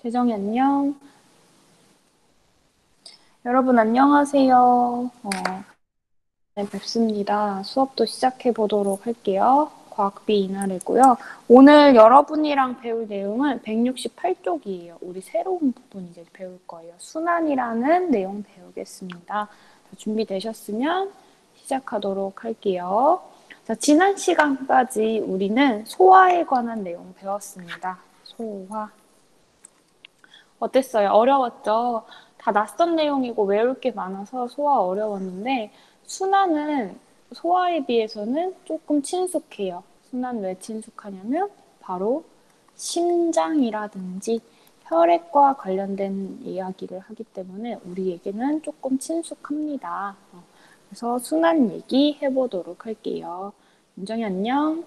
재정이 안녕. 여러분 안녕하세요. 네, 뵙습니다. 수업도 시작해 보도록 할게요. 과학비 이날이고요. 오늘 여러분이랑 배울 내용은 168쪽이에요. 우리 새로운 부분 이제 배울 거예요. 순환이라는 내용 배우겠습니다. 자, 준비되셨으면 시작하도록 할게요. 자, 지난 시간까지 우리는 소화에 관한 내용 배웠습니다. 소화. 어땠어요? 어려웠죠? 다 낯선 내용이고 외울 게 많아서 소화 어려웠는데 순환은 소화에 비해서는 조금 친숙해요. 순환 왜 친숙하냐면 바로 심장이라든지 혈액과 관련된 이야기를 하기 때문에 우리에게는 조금 친숙합니다. 그래서 순환 얘기 해보도록 할게요. 윤정이 안녕.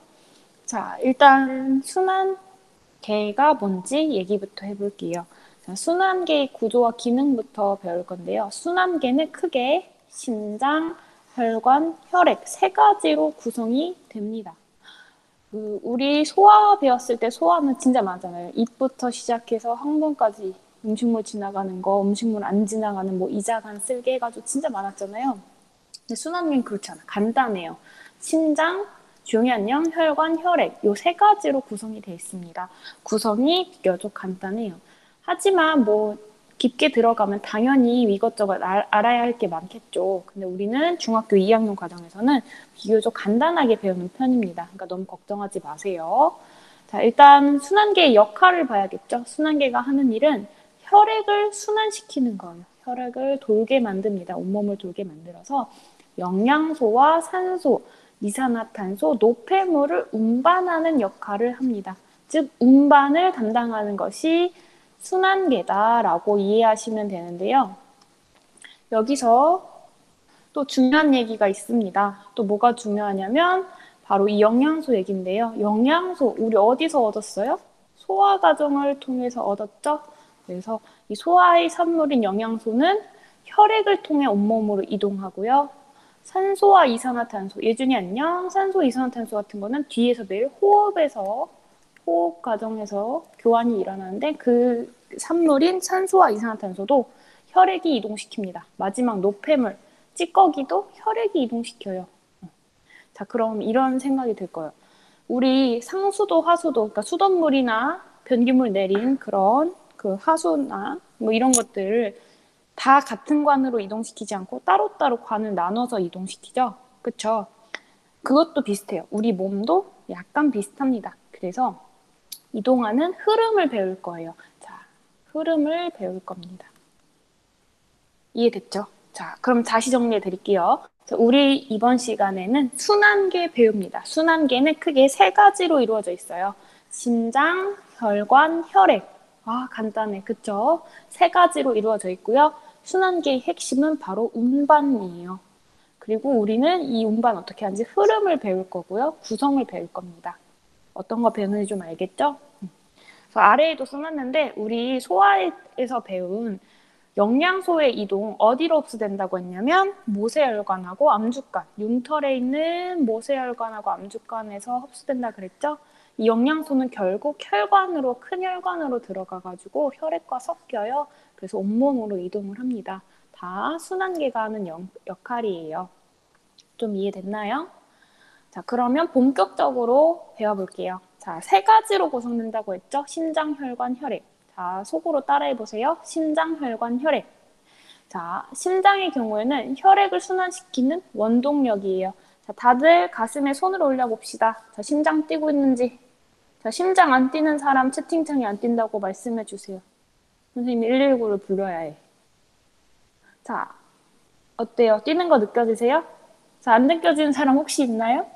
자, 일단 순환계가 뭔지 얘기부터 해볼게요. 자, 순환계의 구조와 기능부터 배울 건데요. 순환계는 크게 심장, 혈관, 혈액 세 가지로 구성이 됩니다. 우리 소화 배웠을 때 소화는 진짜 많잖아요. 입부터 시작해서 항문까지 음식물 지나가는 거, 음식물 안 지나가는 뭐 이자간 쓸개 해가지고 진짜 많았잖아요. 근데 순환계는 그렇지 않아. 간단해요. 심장, 조용히 안녕, 혈관, 혈액 요 세 가지로 구성이 되어 있습니다. 구성이 비교적 간단해요. 하지만 뭐 깊게 들어가면 당연히 이것저것 알아야 할 게 많겠죠. 근데 우리는 중학교 2학년 과정에서는 비교적 간단하게 배우는 편입니다. 그러니까 너무 걱정하지 마세요. 자, 일단 순환계의 역할을 봐야겠죠. 순환계가 하는 일은 혈액을 순환시키는 거예요. 혈액을 돌게 만듭니다. 온몸을 돌게 만들어서 영양소와 산소, 이산화탄소, 노폐물을 운반하는 역할을 합니다. 즉 운반을 담당하는 것이 순환계다라고 이해하시면 되는데요. 여기서 또 중요한 얘기가 있습니다. 또 뭐가 중요하냐면 바로 이 영양소 얘기인데요. 영양소 우리 어디서 얻었어요? 소화 과정을 통해서 얻었죠. 그래서 이 소화의 산물인 영양소는 혈액을 통해 온몸으로 이동하고요. 산소와 이산화탄소, 예준이 안녕. 산소, 이산화탄소 같은 거는 뒤에서 매일 호흡 과정에서 교환이 일어나는데 그 산물인 산소와 이산화탄소도 혈액이 이동시킵니다. 마지막 노폐물, 찌꺼기도 혈액이 이동시켜요. 자, 그럼 이런 생각이 들 거예요. 우리 상수도, 하수도, 그러니까 수돗물이나 변기물 내린 그런 그 하수나 뭐 이런 것들을 다 같은 관으로 이동시키지 않고 따로따로 관을 나눠서 이동시키죠. 그쵸? 그것도 비슷해요. 우리 몸도 약간 비슷합니다. 그래서 이동하는 흐름을 배울 거예요. 자, 흐름을 배울 겁니다. 이해됐죠? 자, 그럼 다시 정리해 드릴게요. 우리 이번 시간에는 순환계 배웁니다. 순환계는 크게 세 가지로 이루어져 있어요. 심장, 혈관, 혈액. 아, 간단해. 그쵸? 세 가지로 이루어져 있고요. 순환계의 핵심은 바로 운반이에요. 그리고 우리는 이 운반 어떻게 하는지 흐름을 배울 거고요. 구성을 배울 겁니다. 어떤 거 배우는지 좀 알겠죠? 그래서 아래에도 써놨는데 우리 소화에서 배운 영양소의 이동 어디로 흡수된다고 했냐면 모세혈관하고 암주관, 흉털에 있는 모세혈관하고 암주관에서 흡수된다 그랬죠? 이 영양소는 결국 혈관으로 큰 혈관으로 들어가가지고 혈액과 섞여요. 그래서 온몸으로 이동을 합니다. 다 순환계가 하는 역할이에요. 좀 이해됐나요? 자, 그러면 본격적으로 배워볼게요. 자, 세 가지로 구성된다고 했죠? 심장, 혈관, 혈액. 자, 속으로 따라해보세요. 심장, 혈관, 혈액. 자, 심장의 경우에는 혈액을 순환시키는 원동력이에요. 자, 다들 가슴에 손을 올려봅시다. 자, 심장 뛰고 있는지. 자, 심장 안 뛰는 사람 채팅창에 안 뛴다고 말씀해주세요. 선생님이 119를 불러야 해. 자, 어때요? 뛰는 거 느껴지세요? 자, 안 느껴지는 사람 혹시 있나요?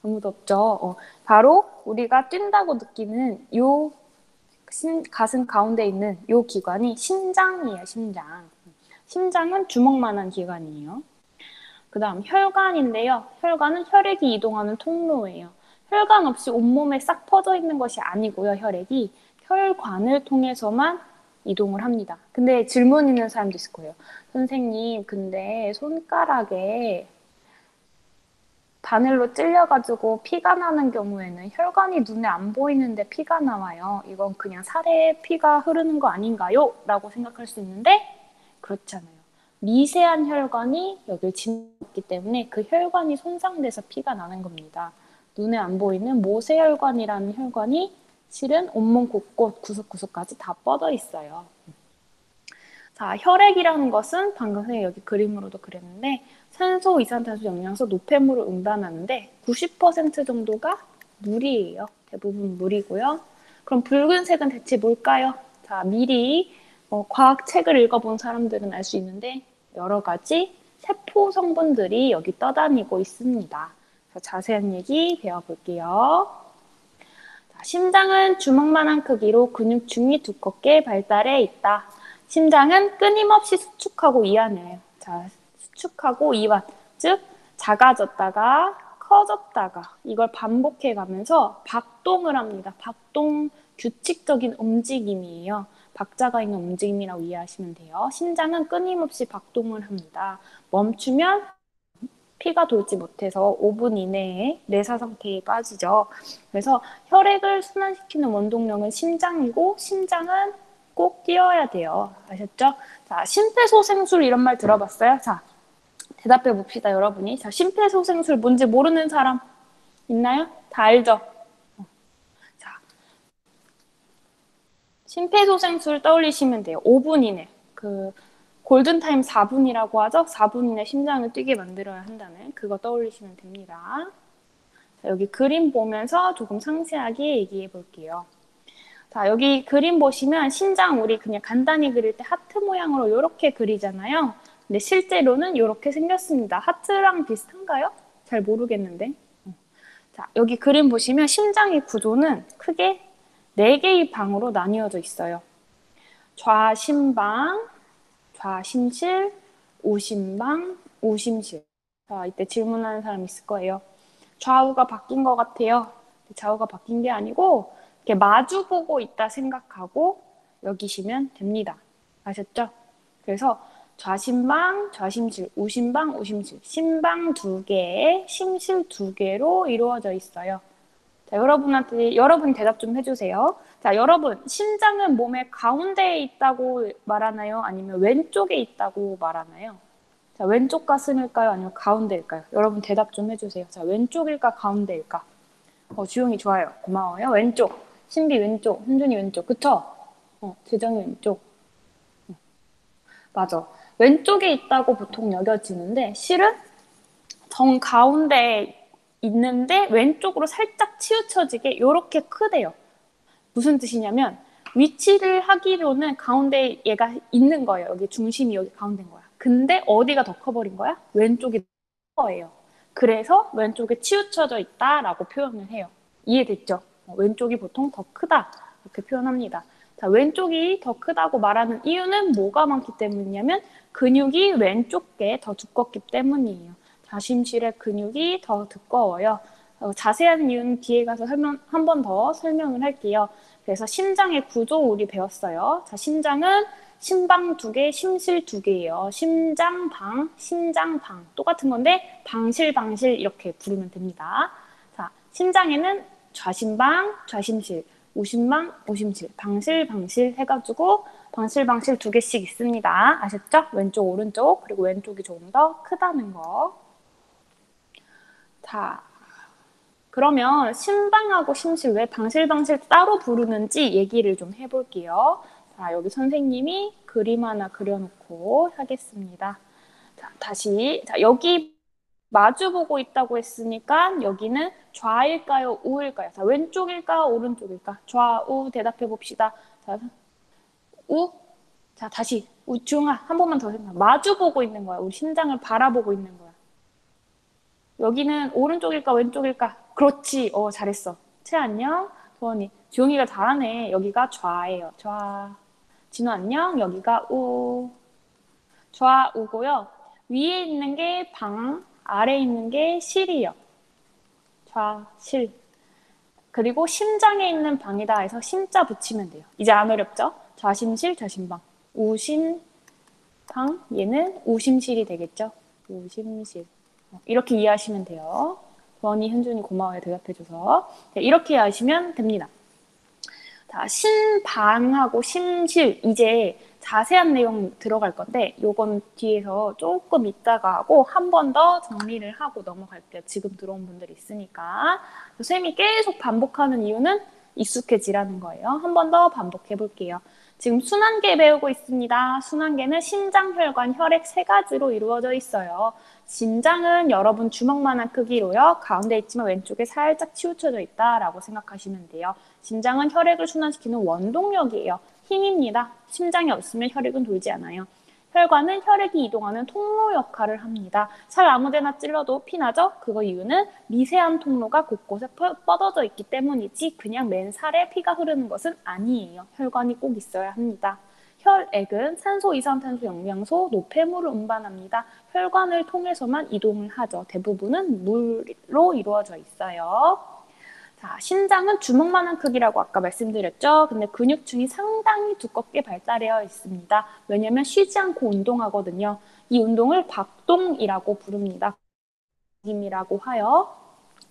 아무도 없죠. 바로 우리가 뛴다고 느끼는 요 가슴 가운데 있는 요 기관이 심장이에요. 심장. 심장은 주먹만한 기관이에요. 그 다음 혈관인데요. 혈관은 혈액이 이동하는 통로예요. 혈관 없이 온몸에 싹 퍼져 있는 것이 아니고요. 혈액이 혈관을 통해서만 이동을 합니다. 근데 질문 있는 사람도 있을 거예요. 선생님, 근데 손가락에 바늘로 찔려가지고 피가 나는 경우에는 혈관이 눈에 안 보이는데 피가 나와요. 이건 그냥 살에 피가 흐르는 거 아닌가요? 라고 생각할 수 있는데 그렇잖아요. 미세한 혈관이 여길 지나갔기 때문에 그 혈관이 손상돼서 피가 나는 겁니다. 눈에 안 보이는 모세혈관이라는 혈관이 실은 온몸 곳곳 구석구석까지 다 뻗어 있어요. 자, 혈액이라는 것은 방금 선생님 여기 그림으로도 그렸는데 산소, 이산화탄소, 영양소, 노폐물을 운반하는데 90% 정도가 물이에요. 대부분 물이고요. 그럼 붉은색은 대체 뭘까요? 자, 미리 과학 책을 읽어본 사람들은 알 수 있는데 여러 가지 세포 성분들이 여기 떠다니고 있습니다. 자세한 얘기 배워볼게요. 자, 심장은 주먹만한 크기로 근육층이 두껍게 발달해 있다. 심장은 끊임없이 수축하고 이완해요. 자, 수축하고 이완, 즉 작아졌다가 커졌다가 이걸 반복해 가면서 박동을 합니다. 박동, 규칙적인 움직임이에요. 박자가 있는 움직임이라고 이해하시면 돼요. 심장은 끊임없이 박동을 합니다. 멈추면 피가 돌지 못해서 5분 이내에 내사 상태에 빠지죠. 그래서 혈액을 순환시키는 원동력은 심장이고 심장은 꼭 뛰어야 돼요. 아셨죠? 자, 심폐소생술 이런 말 들어봤어요? 자, 대답해 봅시다, 여러분이. 자, 심폐소생술 뭔지 모르는 사람 있나요? 다 알죠? 자, 심폐소생술 떠올리시면 돼요. 5분 이내. 골든타임 4분이라고 하죠? 4분 이내 심장을 뛰게 만들어야 한다는 그거 떠올리시면 됩니다. 자, 여기 그림 보면서 조금 상세하게 얘기해 볼게요. 자, 여기 그림 보시면 심장 우리 그냥 간단히 그릴 때 하트 모양으로 이렇게 그리잖아요. 근데 실제로는 이렇게 생겼습니다. 하트랑 비슷한가요? 잘 모르겠는데. 자, 여기 그림 보시면 심장의 구조는 크게 4개의 방으로 나뉘어져 있어요. 좌심방, 좌심실, 우심방, 우심실. 자, 이때 질문하는 사람 있을 거예요. 좌우가 바뀐 것 같아요. 좌우가 바뀐 게 아니고 이렇게 마주보고 있다 생각하고 여기시면 됩니다. 아셨죠? 그래서 좌심방, 좌심실, 우심방, 우심실, 심방 2개, 심실 2개로 이루어져 있어요. 자, 여러분 대답 좀 해주세요. 자, 여러분, 심장은 몸의 가운데에 있다고 말하나요? 아니면 왼쪽에 있다고 말하나요? 자, 왼쪽 가슴일까요? 아니면 가운데일까요? 여러분 대답 좀 해주세요. 자, 왼쪽일까? 가운데일까? 주용이 좋아요. 고마워요. 왼쪽. 신비 왼쪽. 현준이 왼쪽. 그쵸? 재정이 왼쪽. 맞아. 왼쪽에 있다고 보통 여겨지는데 실은 정 가운데에 있는데 왼쪽으로 살짝 치우쳐지게 이렇게 크대요. 무슨 뜻이냐면 위치를 하기로는 가운데 얘가 있는 거예요. 여기 중심이 여기 가운데인 거야. 근데 어디가 더 커버린 거야? 왼쪽이 더 거예요. 그래서 왼쪽에 치우쳐져 있다라고 표현을 해요. 이해됐죠? 왼쪽이 보통 더 크다 이렇게 표현합니다. 자, 왼쪽이 더 크다고 말하는 이유는 뭐가 많기 때문이냐면 근육이 왼쪽에 더 두껍기 때문이에요. 좌심실의 근육이 더 두꺼워요. 자세한 이유는 뒤에 가서 한 번 더 설명을 할게요. 그래서 심장의 구조 우리 배웠어요. 자, 심장은 심방 2개, 심실 2개예요. 심장방, 심장방 똑같은 건데 방실, 방실 이렇게 부르면 됩니다. 자, 심장에는 좌심방, 좌심실, 우심방, 우심실, 방실, 방실 해가지고 방실, 방실 2개씩 있습니다. 아셨죠? 왼쪽, 오른쪽 그리고 왼쪽이 조금 더 크다는 거. 자, 그러면 심방하고 심실 왜 방실, 방실 따로 부르는지 얘기를 좀 해볼게요. 자, 여기 선생님이 그림 하나 그려놓고 하겠습니다. 자, 다시. 자, 여기 마주보고 있다고 했으니까 여기는 좌일까요? 우일까요? 자, 왼쪽일까? 오른쪽일까? 좌우 대답해 봅시다. 자, 우? 자, 다시. 주영아, 한 번만 더 생각. 마주보고 있는 거야. 우리 심장을 바라보고 있는 거야. 여기는 오른쪽일까? 왼쪽일까? 그렇지. 잘했어. 채 안녕. 도원이. 주영이가 잘하네. 여기가 좌예요. 좌. 진우 안녕. 여기가 우. 좌우고요. 위에 있는 게 방, 아래에 있는 게 실이요. 좌, 실. 그리고 심장에 있는 방이다 해서 심자 붙이면 돼요. 이제 안 어렵죠? 좌심실, 좌심방. 우심방, 얘는 우심실이 되겠죠? 우심실. 이렇게 이해하시면 돼요. 원희, 현준이 고마워요. 대답해줘서. 네, 이렇게 하시면 됩니다. 자, 신방하고 심실, 이제 자세한 내용 들어갈 건데 요건 뒤에서 조금 이따가 하고 한 번 더 정리를 하고 넘어갈게요. 지금 들어온 분들 있으니까. 선생님이 계속 반복하는 이유는 익숙해지라는 거예요. 한 번 더 반복해 볼게요. 지금 순환계 배우고 있습니다. 순환계는 심장, 혈관, 혈액 세 가지로 이루어져 있어요. 심장은 여러분 주먹만한 크기로요. 가운데 있지만 왼쪽에 살짝 치우쳐져 있다라고 생각하시면 돼요. 심장은 혈액을 순환시키는 원동력이에요. 힘입니다. 심장이 없으면 혈액은 돌지 않아요. 혈관은 혈액이 이동하는 통로 역할을 합니다. 살 아무데나 찔러도 피나죠? 그거 이유는 미세한 통로가 곳곳에 뻗어져 있기 때문이지 그냥 맨 살에 피가 흐르는 것은 아니에요. 혈관이 꼭 있어야 합니다. 혈액은 산소, 이산탄소, 영양소, 노폐물을 운반합니다. 혈관을 통해서만 이동을 하죠. 대부분은 물로 이루어져 있어요. 자, 심장은 주먹만한 크기라고 아까 말씀드렸죠. 근데 근육층이 상당히 두껍게 발달되어 있습니다. 왜냐하면 쉬지 않고 운동하거든요. 이 운동을 박동이라고 부릅니다. 힘이라고 하여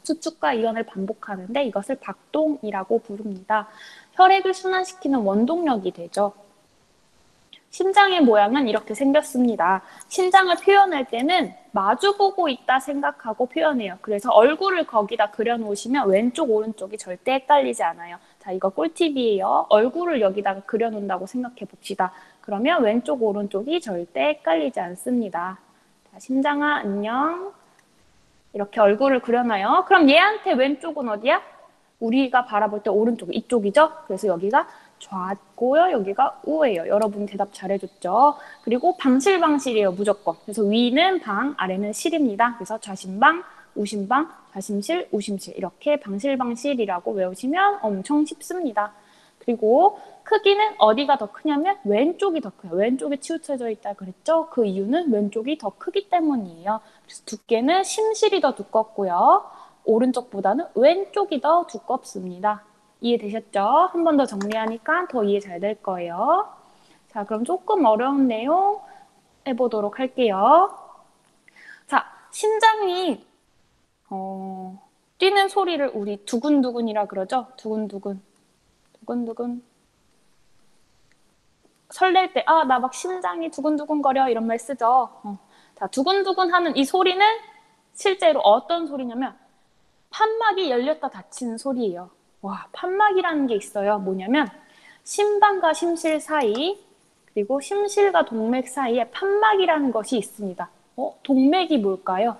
수축과 이완을 반복하는데 이것을 박동이라고 부릅니다. 혈액을 순환시키는 원동력이 되죠. 심장의 모양은 이렇게 생겼습니다. 심장을 표현할 때는 마주보고 있다 생각하고 표현해요. 그래서 얼굴을 거기다 그려놓으시면 왼쪽, 오른쪽이 절대 헷갈리지 않아요. 자, 이거 꿀팁이에요. 얼굴을 여기다가 그려놓는다고 생각해 봅시다. 그러면 왼쪽, 오른쪽이 절대 헷갈리지 않습니다. 자, 심장아, 안녕. 이렇게 얼굴을 그려놔요. 그럼 얘한테 왼쪽은 어디야? 우리가 바라볼 때 오른쪽, 이쪽이죠? 그래서 여기가 좌고요, 여기가 우예요. 여러분 대답 잘해줬죠? 그리고 방실방실이에요, 무조건. 그래서 위는 방, 아래는 실입니다. 그래서 좌심방, 우심방, 좌심실, 우심실 이렇게 방실방실이라고 외우시면 엄청 쉽습니다. 그리고 크기는 어디가 더 크냐면 왼쪽이 더 커요. 왼쪽에 치우쳐져 있다 그랬죠? 그 이유는 왼쪽이 더 크기 때문이에요. 그래서 두께는 심실이 더 두껍고요. 오른쪽보다는 왼쪽이 더 두껍습니다. 이해되셨죠? 한 번 더 정리하니까 더 이해 잘 될 거예요. 자, 그럼 조금 어려운 내용 해보도록 할게요. 자, 심장이 뛰는 소리를 우리 두근두근이라 그러죠? 두근두근. 두근두근. 설렐 때, 아, 나 막 심장이 두근두근거려 이런 말 쓰죠. 자, 두근두근 하는 이 소리는 실제로 어떤 소리냐면 판막이 열렸다 닫히는 소리예요. 와, 판막이라는 게 있어요. 뭐냐면 심방과 심실 사이 그리고 심실과 동맥 사이에 판막이라는 것이 있습니다. 동맥이 뭘까요?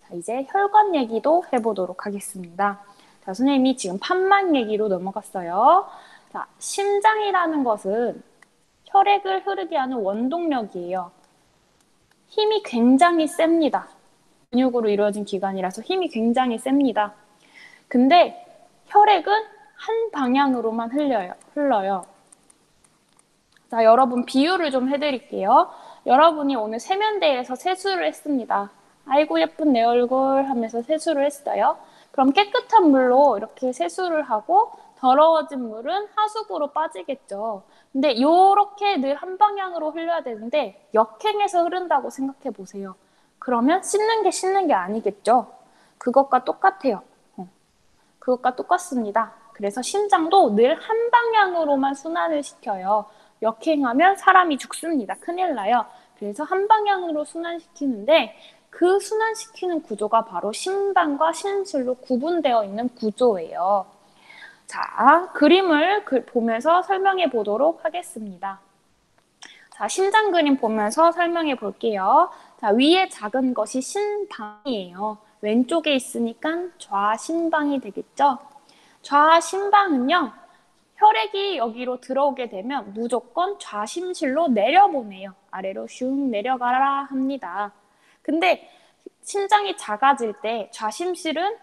자, 이제 혈관 얘기도 해보도록 하겠습니다. 자, 선생님이 지금 판막 얘기로 넘어갔어요. 자, 심장이라는 것은 혈액을 흐르게 하는 원동력이에요. 힘이 굉장히 셉니다. 근육으로 이루어진 기관이라서 힘이 굉장히 셉니다. 근데 혈액은 한 방향으로만 흘러요. 자, 여러분 비유를 좀 해드릴게요. 여러분이 오늘 세면대에서 세수를 했습니다. 아이고 예쁜 내 얼굴 하면서 세수를 했어요. 그럼 깨끗한 물로 이렇게 세수를 하고 더러워진 물은 하수구로 빠지겠죠. 근데 이렇게 늘 한 방향으로 흘러야 되는데 역행해서 흐른다고 생각해 보세요. 그러면 씻는 게 아니겠죠. 그것과 똑같아요. 그것과 똑같습니다. 그래서 심장도 늘 한 방향으로만 순환을 시켜요. 역행하면 사람이 죽습니다. 큰일 나요. 그래서 한 방향으로 순환시키는데 그 순환시키는 구조가 바로 심방과 심실로 구분되어 있는 구조예요. 자, 그림을 보면서 설명해 보도록 하겠습니다. 자, 심장 그림 보면서 설명해 볼게요. 자, 위에 작은 것이 심방이에요. 왼쪽에 있으니까 좌심방이 되겠죠? 좌심방은요, 혈액이 여기로 들어오게 되면 무조건 좌심실로 내려보내요. 아래로 슝 내려가라 합니다. 근데 심장이 작아질 때 좌심실은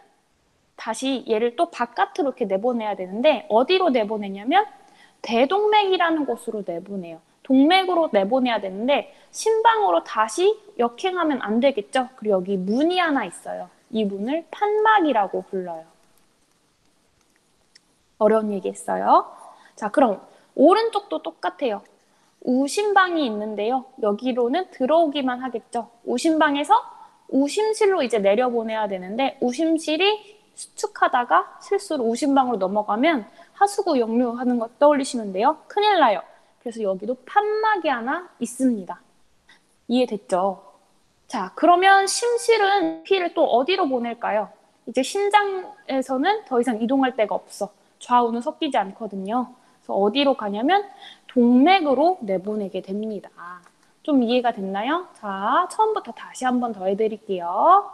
다시 얘를 또 바깥으로 이렇게 내보내야 되는데 어디로 내보내냐면 대동맥이라는 곳으로 내보내요. 동맥으로 내보내야 되는데 심방으로 다시 역행하면 안 되겠죠. 그리고 여기 문이 하나 있어요. 이 문을 판막이라고 불러요. 어려운 얘기 했어요. 자, 그럼 오른쪽도 똑같아요. 우심방이 있는데요. 여기로는 들어오기만 하겠죠. 우심방에서 우심실로 이제 내려보내야 되는데 우심실이 수축하다가 실수로 우심방으로 넘어가면 하수구 역류하는 거 떠올리시면 돼요. 큰일 나요. 그래서 여기도 판막이 하나 있습니다. 이해됐죠? 자, 그러면 심실은 피를 또 어디로 보낼까요? 이제 심장에서는 더 이상 이동할 데가 없어. 좌우는 섞이지 않거든요. 그래서 어디로 가냐면 동맥으로 내보내게 됩니다. 좀 이해가 됐나요? 자, 처음부터 다시 한번 더 해드릴게요.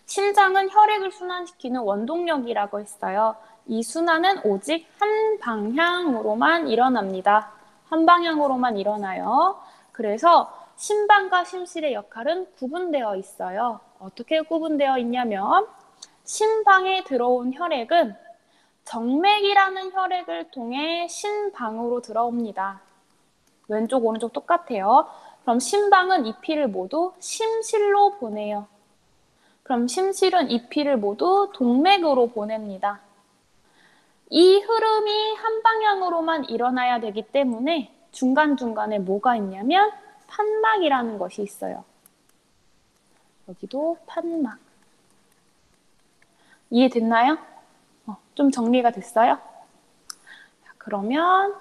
심장은 혈액을 순환시키는 원동력이라고 했어요. 이 순환은 오직 한 방향으로만 일어납니다. 한 방향으로만 일어나요. 그래서 심방과 심실의 역할은 구분되어 있어요. 어떻게 구분되어 있냐면 심방에 들어온 혈액은 정맥이라는 혈액을 통해 심방으로 들어옵니다. 왼쪽 오른쪽 똑같아요. 그럼 심방은 이 피를 모두 심실로 보내요. 그럼 심실은 이 피를 모두 동맥으로 보냅니다. 이 흐름이 한 방향으로만 일어나야 되기 때문에 중간중간에 뭐가 있냐면 판막이라는 것이 있어요. 여기도 판막. 이해됐나요? 좀 정리가 됐어요? 자, 그러면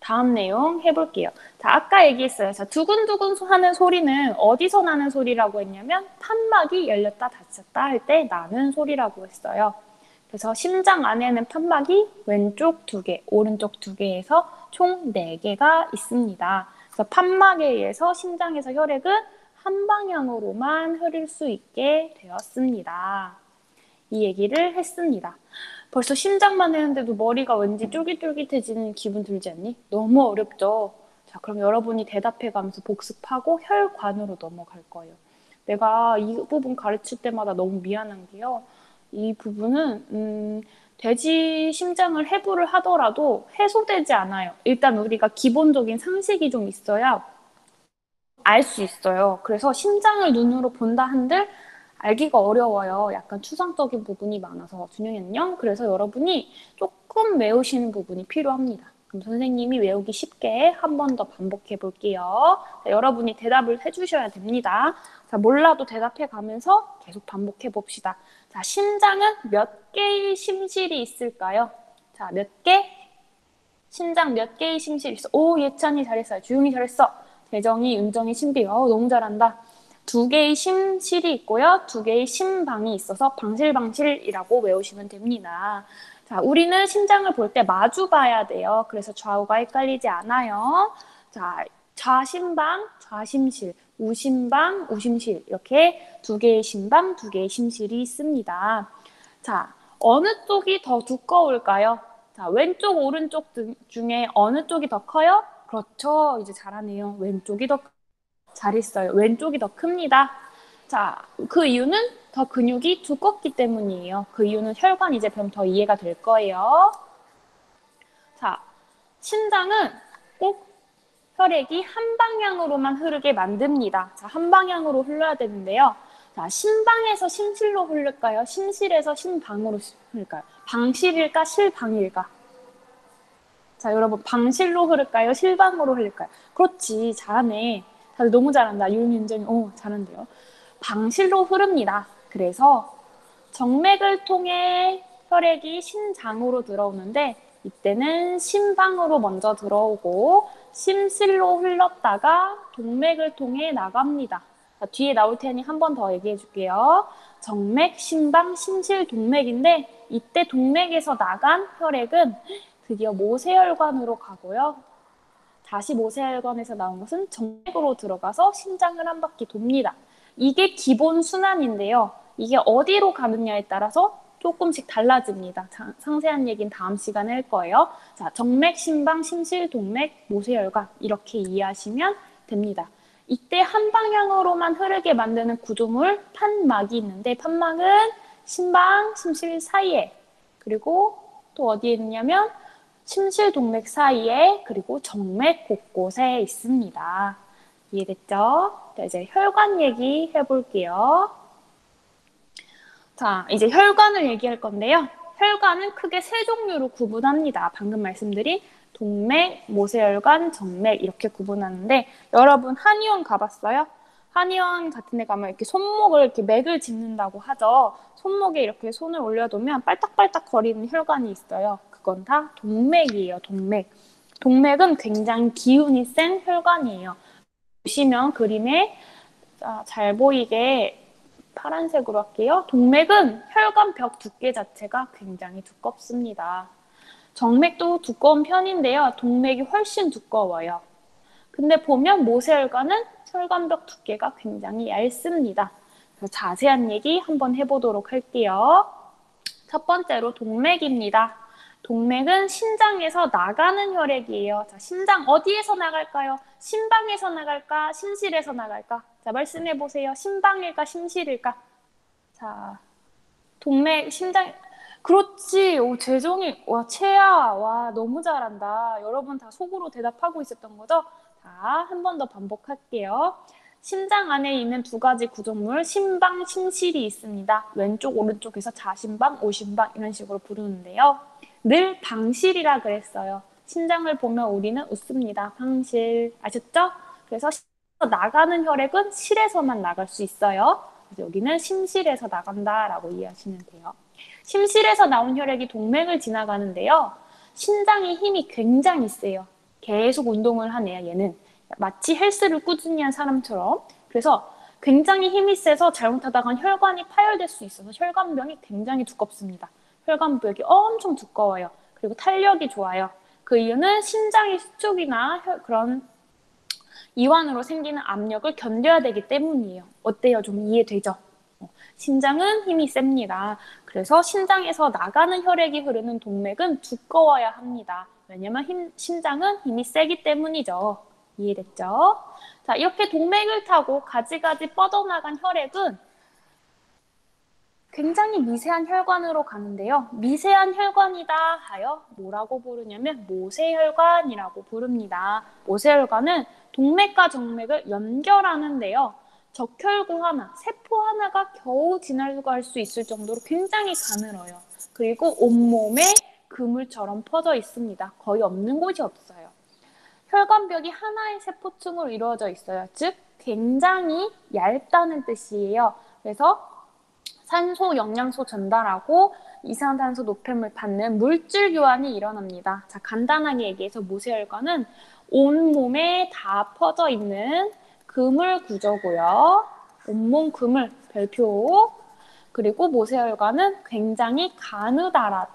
다음 내용 해볼게요. 자, 아까 얘기했어요. 자, 두근두근 하는 소리는 어디서 나는 소리라고 했냐면 판막이 열렸다 닫혔다 할 때 나는 소리라고 했어요. 그래서 심장 안에는 판막이 왼쪽 2개, 오른쪽 2개에서 총 4개가 있습니다. 그래서 판막에 의해서 심장에서 혈액은 한 방향으로만 흐를 수 있게 되었습니다. 이 얘기를 했습니다. 벌써 심장만 했는데도 머리가 왠지 쫄깃쫄깃해지는 기분 들지 않니? 너무 어렵죠? 자, 그럼 여러분이 대답해가면서 복습하고 혈관으로 넘어갈 거예요. 내가 이 부분 가르칠 때마다 너무 미안한 게요. 이 부분은 돼지 심장을 해부를 하더라도 해소되지 않아요. 일단 우리가 기본적인 상식이 좀 있어야 알 수 있어요. 그래서 심장을 눈으로 본다 한들 알기가 어려워요. 약간 추상적인 부분이 많아서. 준영이 안녕? 그래서 여러분이 조금 외우시는 부분이 필요합니다. 그럼 선생님이 외우기 쉽게 한 번 더 반복해 볼게요. 자, 여러분이 대답을 해주셔야 됩니다. 자, 몰라도 대답해 가면서 계속 반복해 봅시다. 자, 심장은 몇 개의 심실이 있을까요? 자, 몇 개? 심장 몇 개의 심실이 있어? 오, 예찬이 잘했어요. 주용이 잘했어. 대정이, 윤정이, 신비. 너무 잘한다. 2개의 심실이 있고요. 2개의 심방이 있어서 방실방실이라고 외우시면 됩니다. 자, 우리는 심장을 볼 때 마주 봐야 돼요. 그래서 좌우가 헷갈리지 않아요. 자, 좌심방, 좌심실, 우심방, 우심실 이렇게 2개의 심방, 2개의 심실이 있습니다. 자, 어느 쪽이 더 두꺼울까요? 자, 왼쪽, 오른쪽 중에 어느 쪽이 더 커요? 그렇죠. 이제 잘하네요. 왼쪽이 더 잘했어요. 왼쪽이 더 큽니다. 자, 그 이유는 더 근육이 두껍기 때문이에요. 그 이유는 혈관 이제 그럼 더 이해가 될 거예요. 자, 심장은 꼭 혈액이 한 방향으로만 흐르게 만듭니다. 자, 한 방향으로 흘러야 되는데요. 자, 심방에서 심실로 흐를까요? 심실에서 심방으로 흐를까요? 방실일까? 실방일까? 자, 여러분 방실로 흐를까요? 실방으로 흐를까요? 그렇지, 잘하네. 다들 너무 잘한다. 윤윤정이, 잘한대요. 방실로 흐릅니다. 그래서 정맥을 통해 혈액이 심장으로 들어오는데 이때는 심방으로 먼저 들어오고 심실로 흘렀다가 동맥을 통해 나갑니다. 자, 뒤에 나올 테니 한 번 더 얘기해 줄게요. 정맥, 심방, 심실, 동맥인데 이때 동맥에서 나간 혈액은 드디어 모세혈관으로 가고요. 다시 모세혈관에서 나온 것은 정맥으로 들어가서 심장을 한 바퀴 돕니다. 이게 기본 순환인데요. 이게 어디로 가느냐에 따라서 조금씩 달라집니다. 상세한 얘기는 다음 시간에 할 거예요. 자, 정맥, 심방, 심실, 동맥, 모세혈관 이렇게 이해하시면 됩니다. 이때 한 방향으로만 흐르게 만드는 구조물 판막이 있는데 판막은 심방, 심실 사이에 그리고 또 어디에 있냐면 심실 동맥 사이에 그리고 정맥 곳곳에 있습니다. 이해됐죠? 자, 이제 혈관 얘기 해볼게요. 자, 이제 혈관을 얘기할 건데요. 혈관은 크게 세 종류로 구분합니다. 방금 말씀드린 동맥, 모세혈관, 정맥 이렇게 구분하는데 여러분 한의원 가봤어요? 한의원 같은 데 가면 이렇게 손목을 이렇게 맥을 짚는다고 하죠. 손목에 이렇게 손을 올려두면 빨딱빨딱 거리는 혈관이 있어요. 그건 다 동맥이에요, 동맥. 동맥은 굉장히 기운이 센 혈관이에요. 보시면 그림에 잘 보이게 파란색으로 할게요. 동맥은 혈관벽 두께 자체가 굉장히 두껍습니다. 정맥도 두꺼운 편인데요. 동맥이 훨씬 두꺼워요. 근데 보면 모세혈관은 혈관벽 두께가 굉장히 얇습니다. 자세한 얘기 한번 해보도록 할게요. 첫 번째로 동맥입니다. 동맥은 신장에서 나가는 혈액이에요. 자, 신장 어디에서 나갈까요? 심방에서 나갈까? 심실에서 나갈까? 자, 말씀해 보세요. 심방일까? 심실일까? 자, 동맥, 심장. 그렇지. 오, 재정이. 와, 채야. 와, 너무 잘한다. 여러분 다 속으로 대답하고 있었던 거죠? 자, 한 번 더 반복할게요. 심장 안에 있는 두 가지 구조물, 심방, 심실이 있습니다. 왼쪽, 오른쪽에서 자심방, 오심방 이런 식으로 부르는데요. 늘 방실이라 그랬어요. 심장을 보면 우리는 웃습니다. 방실. 아셨죠? 그래서 나가는 혈액은 실에서만 나갈 수 있어요. 그래서 여기는 심실에서 나간다라고 이해하시면 돼요. 심실에서 나온 혈액이 동맥을 지나가는데요. 신장의 힘이 굉장히 세요. 계속 운동을 하네요, 얘는. 마치 헬스를 꾸준히 한 사람처럼. 그래서 굉장히 힘이 세서 잘못하다간 혈관이 파열될 수 있어서 혈관벽이 굉장히 두껍습니다. 혈관벽이 엄청 두꺼워요. 그리고 탄력이 좋아요. 그 이유는 신장의 수축이나 그런 이완으로 생기는 압력을 견뎌야 되기 때문이에요. 어때요? 좀 이해되죠? 신장은 힘이 셉니다. 그래서 신장에서 나가는 혈액이 흐르는 동맥은 두꺼워야 합니다. 왜냐면 신장은 힘이 세기 때문이죠. 이해됐죠? 자, 이렇게 동맥을 타고 가지가지 뻗어나간 혈액은 굉장히 미세한 혈관으로 가는데요. 미세한 혈관이다 하여 뭐라고 부르냐면 모세혈관이라고 부릅니다. 모세혈관은 동맥과 정맥을 연결하는데요. 적혈구 하나, 세포 하나가 겨우 지나갈 수 있을 정도로 굉장히 가늘어요. 그리고 온몸에 그물처럼 퍼져 있습니다. 거의 없는 곳이 없어요. 혈관벽이 하나의 세포층으로 이루어져 있어요. 즉 굉장히 얇다는 뜻이에요. 그래서 산소, 영양소 전달하고 이산화탄소 노폐물 받는 물질 교환이 일어납니다. 자, 간단하게 얘기해서 모세혈관은 온몸에 다 퍼져 있는 그물 구조고요. 온몸 그물, 별표. 그리고 모세혈관은 굉장히 가느다란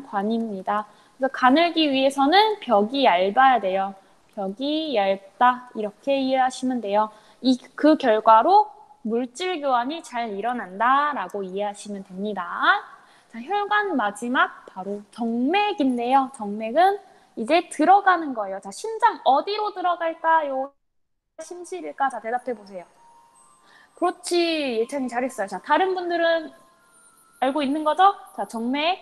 관입니다. 그래서 가늘기 위해서는 벽이 얇아야 돼요. 벽이 얇다 이렇게 이해하시면 돼요. 그 결과로 물질 교환이 잘 일어난다라고 이해하시면 됩니다. 자, 혈관 마지막 바로 정맥인데요. 정맥은 이제 들어가는 거예요. 자, 심장 어디로 들어갈까요? 심실일까? 자, 대답해 보세요. 그렇지, 예찬이 잘했어요. 자, 다른 분들은 알고 있는 거죠? 자, 정맥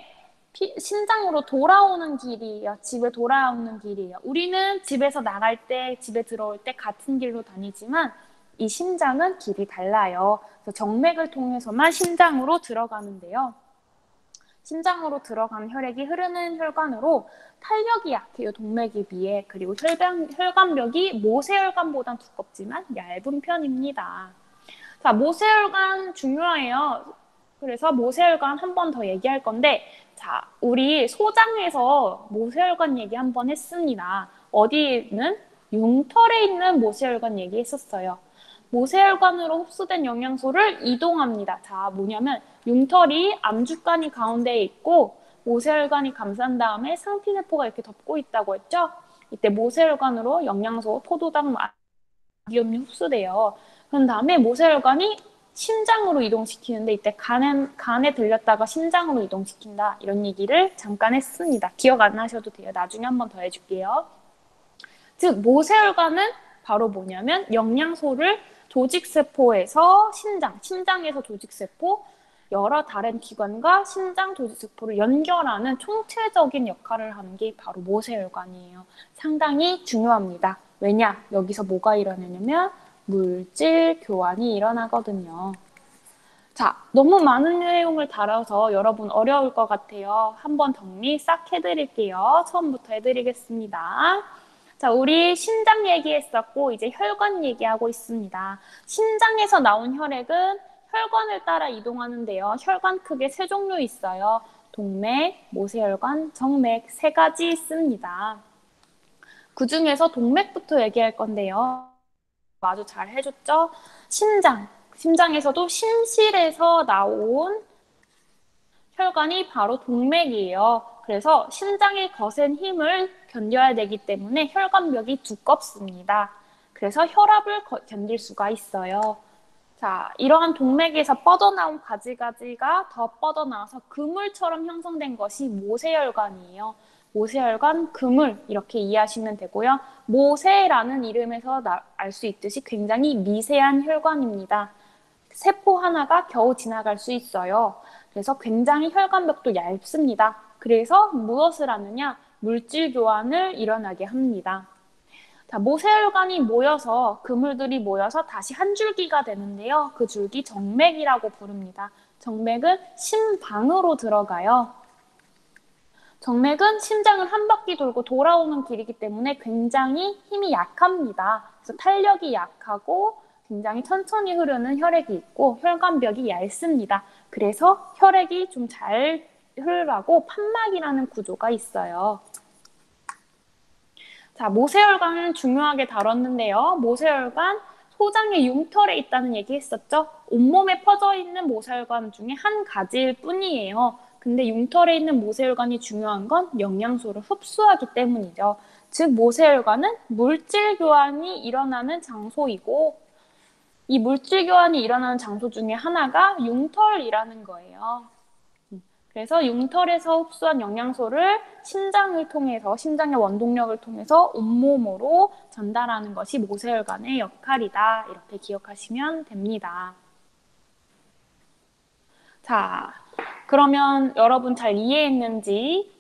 심장으로 돌아오는 길이에요. 집에 돌아오는 길이에요. 우리는 집에서 나갈 때, 집에 들어올 때 같은 길로 다니지만 이 심장은 길이 달라요. 그래서 정맥을 통해서만 심장으로 들어가는데요. 심장으로 들어가는 혈액이 흐르는 혈관으로 탄력이 약해요. 동맥에 비해. 그리고 혈관벽이 모세혈관보다 두껍지만 얇은 편입니다. 자, 모세혈관 중요해요. 그래서 모세혈관 한 번 더 얘기할 건데, 자, 우리 소장에서 모세혈관 얘기 한 번 했습니다. 어디는 융털에 있는 모세혈관 얘기했었어요. 모세혈관으로 흡수된 영양소를 이동합니다. 자, 뭐냐면 융털이 암주간이 가운데에 있고 모세혈관이 감싼 다음에 상피세포가 이렇게 덮고 있다고 했죠? 이때 모세혈관으로 영양소, 포도당, 나디움이 흡수돼요. 그런 다음에 모세혈관이 심장으로 이동시키는데 이때 간에 들렸다가 심장으로 이동시킨다. 이런 얘기를 잠깐 했습니다. 기억 안 나셔도 돼요. 나중에 한 번 더 해줄게요. 즉 모세혈관은 바로 뭐냐면 영양소를 조직세포에서 심장에서 조직세포, 여러 다른 기관과 심장 조직세포를 연결하는 총체적인 역할을 하는 게 바로 모세혈관이에요. 상당히 중요합니다. 왜냐? 여기서 뭐가 일어나냐면 물질 교환이 일어나거든요. 자, 너무 많은 내용을 달아서 여러분 어려울 것 같아요. 한번 정리 싹 해드릴게요. 처음부터 해드리겠습니다. 자, 우리 신장 얘기했었고, 이제 혈관 얘기하고 있습니다. 신장에서 나온 혈액은 혈관을 따라 이동하는데요. 혈관 크게 세 종류 있어요. 동맥, 모세혈관, 정맥 세 가지 있습니다. 그 중에서 동맥부터 얘기할 건데요. 아주 잘 해줬죠? 심장에서도 심실에서 나온 혈관이 바로 동맥이에요. 그래서 심장의 거센 힘을 견뎌야 되기 때문에 혈관벽이 두껍습니다. 그래서 혈압을 견딜 수가 있어요. 자, 이러한 동맥에서 뻗어나온 가지가지가 더 뻗어나와서 그물처럼 형성된 것이 모세혈관이에요. 모세혈관, 그물 이렇게 이해하시면 되고요. 모세라는 이름에서 알 수 있듯이 굉장히 미세한 혈관입니다. 세포 하나가 겨우 지나갈 수 있어요. 그래서 굉장히 혈관벽도 얇습니다. 그래서 무엇을 하느냐? 물질 교환을 일어나게 합니다. 자, 모세혈관이 모여서 그물들이 모여서 다시 한 줄기가 되는데요. 그 줄기 정맥이라고 부릅니다. 정맥은 심방으로 들어가요. 정맥은 심장을 한 바퀴 돌고 돌아오는 길이기 때문에 굉장히 힘이 약합니다. 그래서 탄력이 약하고 굉장히 천천히 흐르는 혈액이 있고 혈관벽이 얇습니다. 그래서 혈액이 좀 잘 흐르라고 판막이라는 구조가 있어요. 자, 모세혈관은 중요하게 다뤘는데요. 모세혈관 소장의 융털에 있다는 얘기 했었죠. 온몸에 퍼져 있는 모세혈관 중에 한 가지일 뿐이에요. 근데 융털에 있는 모세혈관이 중요한 건 영양소를 흡수하기 때문이죠. 즉 모세혈관은 물질 교환이 일어나는 장소이고 이 물질 교환이 일어나는 장소 중에 하나가 융털이라는 거예요. 그래서 융털에서 흡수한 영양소를 심장을 통해서, 심장의 원동력을 통해서 온몸으로 전달하는 것이 모세혈관의 역할이다. 이렇게 기억하시면 됩니다. 자, 그러면 여러분 잘 이해했는지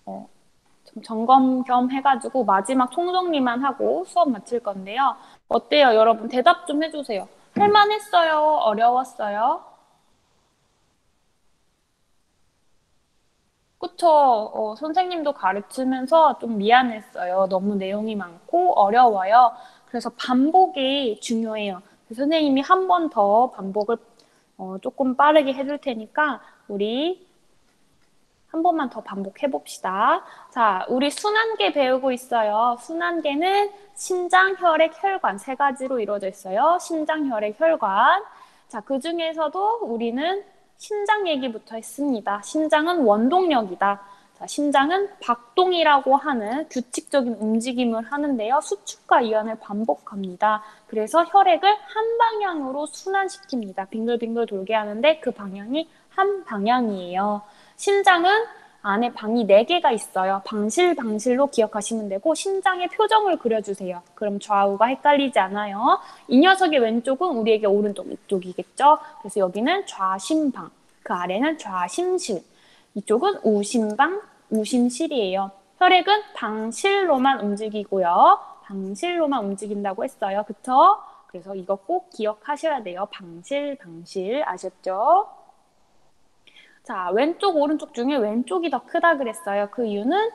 좀 점검 겸 해가지고 마지막 총정리만 하고 수업 마칠 건데요. 어때요? 여러분 대답 좀 해주세요. 할만했어요? 어려웠어요? 그쵸. 선생님도 가르치면서 좀 미안했어요. 너무 내용이 많고 어려워요. 그래서 반복이 중요해요. 선생님이 한 번 더 반복을 조금 빠르게 해줄 테니까 우리 한 번만 더 반복해 봅시다. 자, 우리 순환계 배우고 있어요. 순환계는 심장, 혈액, 혈관 세 가지로 이루어져 있어요. 심장, 혈액, 혈관. 자, 그 중에서도 우리는 심장 얘기부터 했습니다. 심장은 원동력이다. 자, 심장은 박동이라고 하는 규칙적인 움직임을 하는데요. 수축과 이완을 반복합니다. 그래서 혈액을 한 방향으로 순환시킵니다. 빙글빙글 돌게 하는데 그 방향이 한 방향이에요. 심장은 안에 방이 4개가 있어요. 방실방실로 기억하시면 되고 심장의 표정을 그려주세요. 그럼 좌우가 헷갈리지 않아요. 이 녀석의 왼쪽은 우리에게 오른쪽 이쪽이겠죠. 그래서 여기는 좌심방, 그 아래는 좌심실, 이쪽은 우심방, 우심실이에요. 혈액은 방실로만 움직이고요. 방실로만 움직인다고 했어요. 그쵸? 그래서 이거 꼭 기억하셔야 돼요. 방실, 방실. 아셨죠? 자, 왼쪽, 오른쪽 중에 왼쪽이 더 크다 그랬어요. 그 이유는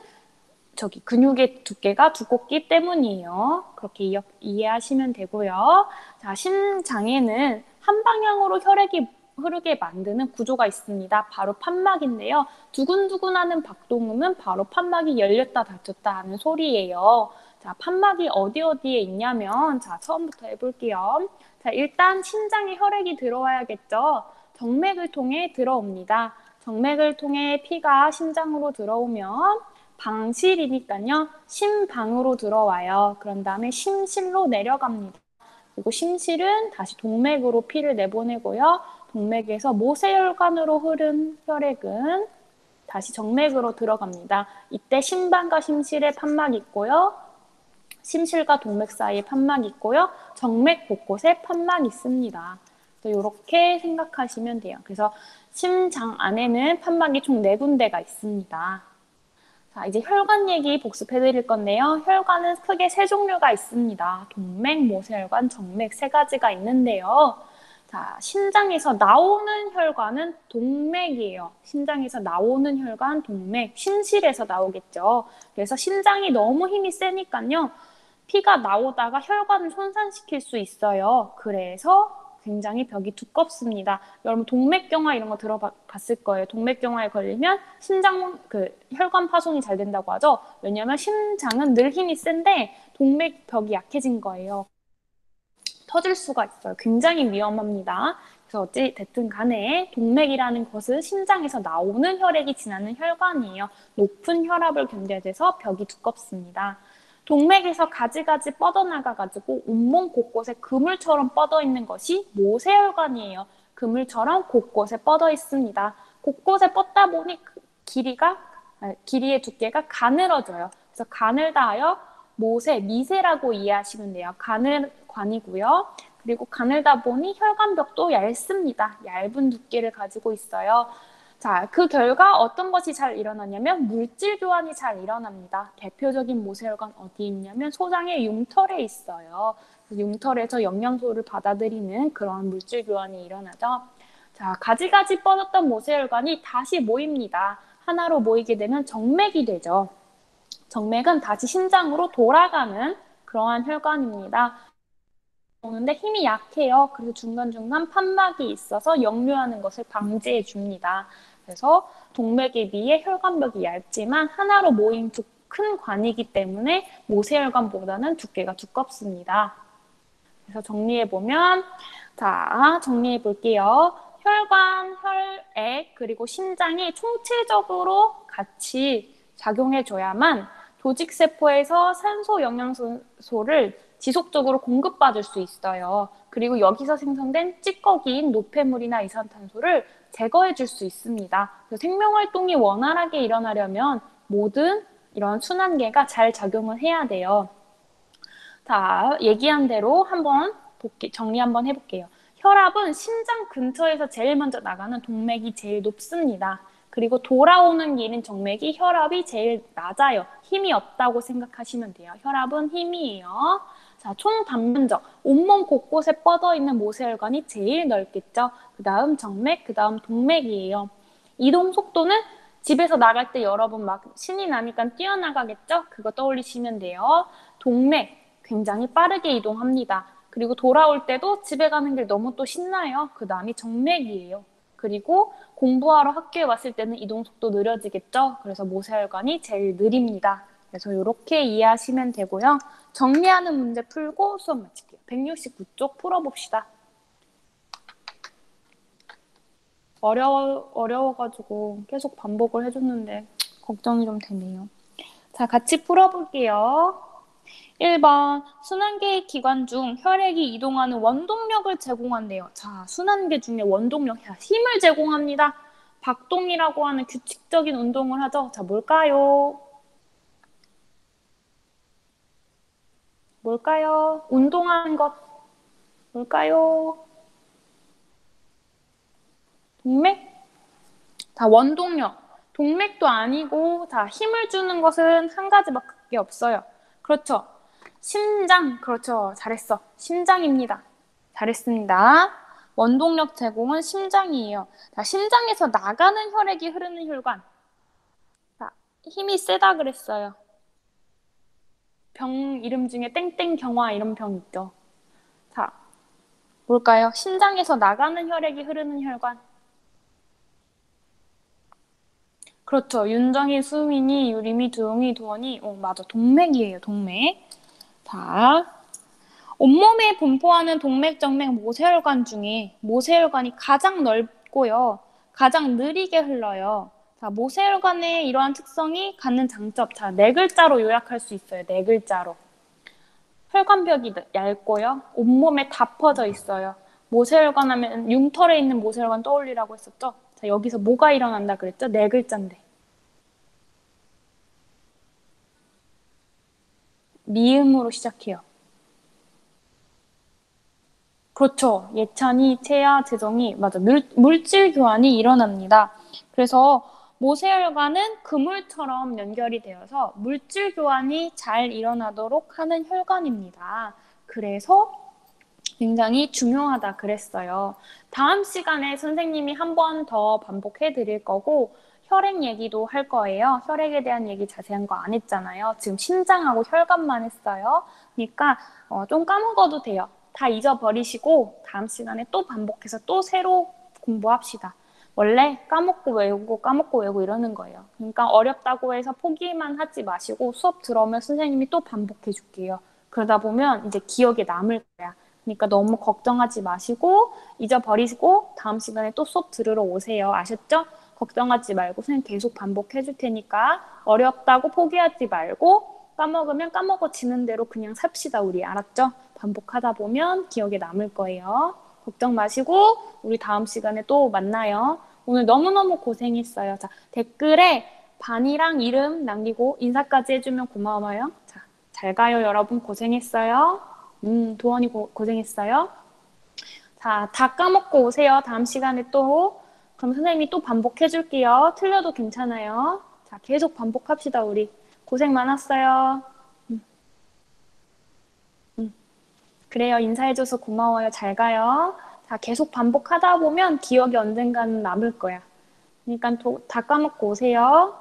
저기 근육의 두께가 두껍기 때문이에요. 그렇게 이해하시면 되고요. 자, 심장에는 한 방향으로 혈액이 흐르게 만드는 구조가 있습니다. 바로 판막인데요. 두근두근하는 박동음은 바로 판막이 열렸다 닫혔다 하는 소리예요. 자, 판막이 어디에 있냐면, 자, 처음부터 해볼게요. 자, 일단 심장에 혈액이 들어와야겠죠. 정맥을 통해 들어옵니다. 정맥을 통해 피가 심장으로 들어오면 방실이니까요. 심방으로 들어와요. 그런 다음에 심실로 내려갑니다. 그리고 심실은 다시 동맥으로 피를 내보내고요. 동맥에서 모세혈관으로 흐른 혈액은 다시 정맥으로 들어갑니다. 이때 심방과 심실에 판막이 있고요. 심실과 동맥 사이에 판막이 있고요. 정맥 곳곳에 판막이 있습니다. 이렇게 생각하시면 돼요. 그래서 심장 안에는 판막이 총 4군데가 있습니다. 자, 이제 혈관 얘기 복습해 드릴 건데요. 혈관은 크게 3종류가 있습니다. 동맥, 모세혈관, 정맥 3가지가 있는데요. 자, 신장에서 나오는 혈관은 동맥이에요. 신장에서 나오는 혈관, 동맥, 심실에서 나오겠죠. 그래서 신장이 너무 힘이 세니까요. 피가 나오다가 혈관을 손상시킬 수 있어요. 그래서 굉장히 벽이 두껍습니다. 여러분 동맥경화 이런 거 들어봤을 거예요. 동맥경화에 걸리면 심장 혈관 파손이 잘 된다고 하죠. 왜냐하면 심장은 늘 힘이 센데 동맥벽이 약해진 거예요. 터질 수가 있어요. 굉장히 위험합니다. 그래서 어찌됐든 간에 동맥이라는 것은 심장에서 나오는 혈액이 지나는 혈관이에요. 높은 혈압을 견뎌야 돼서 벽이 두껍습니다. 동맥에서 가지가지 뻗어나가가지고 온몸 곳곳에 그물처럼 뻗어 있는 것이 모세혈관이에요. 그물처럼 곳곳에 뻗어 있습니다. 곳곳에 뻗다 보니 길이의 두께가 가늘어져요. 그래서 가늘다하여 모세, 미세라고 이해하시면 돼요. 가늘관이고요. 그리고 가늘다 보니 혈관벽도 얇습니다. 얇은 두께를 가지고 있어요. 자, 그 결과 어떤 것이 잘 일어나냐면 물질 교환이 잘 일어납니다. 대표적인 모세혈관 어디 있냐면 소장의 흉털에 있어요. 흉털에서 영양소를 받아들이는 그런 물질 교환이 일어나죠. 자, 가지가지 뻗었던 모세혈관이 다시 모입니다. 하나로 모이게 되면 정맥이 되죠. 정맥은 다시 심장으로 돌아가는 그러한 혈관입니다. 오는데 힘이 약해요. 그래서 중간중간 판막이 있어서 역류하는 것을 방지해 줍니다. 그래서 동맥에 비해 혈관벽이 얇지만 하나로 모인 큰 관이기 때문에 모세혈관보다는 두께가 두껍습니다. 그래서 정리해보면, 자, 정리해볼게요. 혈관, 혈액, 그리고 심장이 총체적으로 같이 작용해줘야만 조직세포에서 산소, 영양소를 지속적으로 공급받을 수 있어요. 그리고 여기서 생성된 찌꺼기인 노폐물이나 이산탄소를 제거해 줄 수 있습니다. 생명활동이 원활하게 일어나려면 모든 이런 순환계가 잘 작용을 해야 돼요. 자, 얘기한 대로 정리 한번 해볼게요. 혈압은 심장 근처에서 제일 먼저 나가는 동맥이 제일 높습니다. 그리고 돌아오는 길인 정맥이 혈압이 제일 낮아요. 힘이 없다고 생각하시면 돼요. 혈압은 힘이에요. 자, 총 담면적, 온몸 곳곳에 뻗어 있는 모세혈관이 제일 넓겠죠. 그 다음 정맥, 그 다음 동맥이에요. 이동 속도는 집에서 나갈 때 여러분 막 신이 나니까 뛰어나가겠죠? 그거 떠올리시면 돼요. 동맥, 굉장히 빠르게 이동합니다. 그리고 돌아올 때도 집에 가는 길 너무 또 신나요. 그 다음이 정맥이에요. 그리고 공부하러 학교에 왔을 때는 이동 속도 느려지겠죠. 그래서 모세혈관이 제일 느립니다. 그래서 이렇게 이해하시면 되고요. 정리하는 문제 풀고 수업 마칠게요. 169쪽 풀어봅시다. 어려워가지고 계속 반복을 해줬는데 걱정이 좀 되네요. 자, 같이 풀어볼게요. 1번, 순환계의 기관 중 혈액이 이동하는 원동력을 제공한대요. 자, 순환계 중에 원동력, 힘을 제공합니다. 박동이라고 하는 규칙적인 운동을 하죠. 자, 뭘까요? 뭘까요? 운동하는 것. 뭘까요? 동맥? 자, 원동력. 동맥도 아니고, 자, 힘을 주는 것은 한 가지밖에 없어요. 그렇죠. 심장. 그렇죠. 잘했어. 심장입니다. 잘했습니다. 원동력 제공은 심장이에요. 자, 심장에서 나가는 혈액이 흐르는 혈관. 자, 힘이 세다 그랬어요. 병 이름 중에 땡땡경화 이런 병 있죠. 자, 뭘까요? 심장에서 나가는 혈액이 흐르는 혈관. 그렇죠. 윤정이, 수민이, 유림이, 두용이, 두원이. 맞아. 동맥이에요. 동맥. 자, 온몸에 분포하는 동맥, 정맥, 모세혈관 중에 모세혈관이 가장 넓고요. 가장 느리게 흘러요. 자, 모세혈관의 이러한 특성이 갖는 장점. 자, 네 글자로 요약할 수 있어요. 네 글자로. 혈관벽이 얇고요. 온몸에 다 퍼져 있어요. 모세혈관 하면 흉털에 있는 모세혈관 떠올리라고 했었죠. 자, 여기서 뭐가 일어난다 그랬죠? 네 글자인데. 미음으로 시작해요. 그렇죠. 예찬이, 체야, 재정이, 맞아. 물질 교환이 일어납니다. 그래서 모세혈관은 그물처럼 연결이 되어서 물질 교환이 잘 일어나도록 하는 혈관입니다. 그래서 굉장히 중요하다 그랬어요. 다음 시간에 선생님이 한 번 더 반복해 드릴 거고, 혈액 얘기도 할 거예요. 혈액에 대한 얘기 자세한 거 안 했잖아요. 지금 심장하고 혈관만 했어요. 그러니까 좀 까먹어도 돼요. 다 잊어버리시고 다음 시간에 또 반복해서 또 새로 공부합시다. 원래 까먹고 외우고 이러는 거예요. 그러니까 어렵다고 해서 포기만 하지 마시고 수업 들어오면 선생님이 또 반복해 줄게요. 그러다 보면 이제 기억에 남을 거야. 그러니까 너무 걱정하지 마시고 잊어버리시고 다음 시간에 또 수업 들으러 오세요. 아셨죠? 걱정하지 말고 선생님 계속 반복해 줄 테니까 어렵다고 포기하지 말고 까먹으면 까먹어지는 대로 그냥 삽시다 우리. 알았죠? 반복하다 보면 기억에 남을 거예요. 걱정 마시고 우리 다음 시간에 또 만나요. 오늘 너무너무 고생했어요. 자, 댓글에 반이랑 이름 남기고 인사까지 해주면 고마워요. 자, 잘 가요 여러분. 고생했어요. 도원이 고생했어요. 자, 다 까먹고 오세요. 다음 시간에 또. 그럼 선생님이 또 반복해 줄게요. 틀려도 괜찮아요. 자, 계속 반복합시다, 우리. 고생 많았어요. 그래요. 인사해줘서 고마워요. 잘 가요. 자, 계속 반복하다 보면 기억이 언젠가는 남을 거야. 그러니까 다 까먹고 오세요.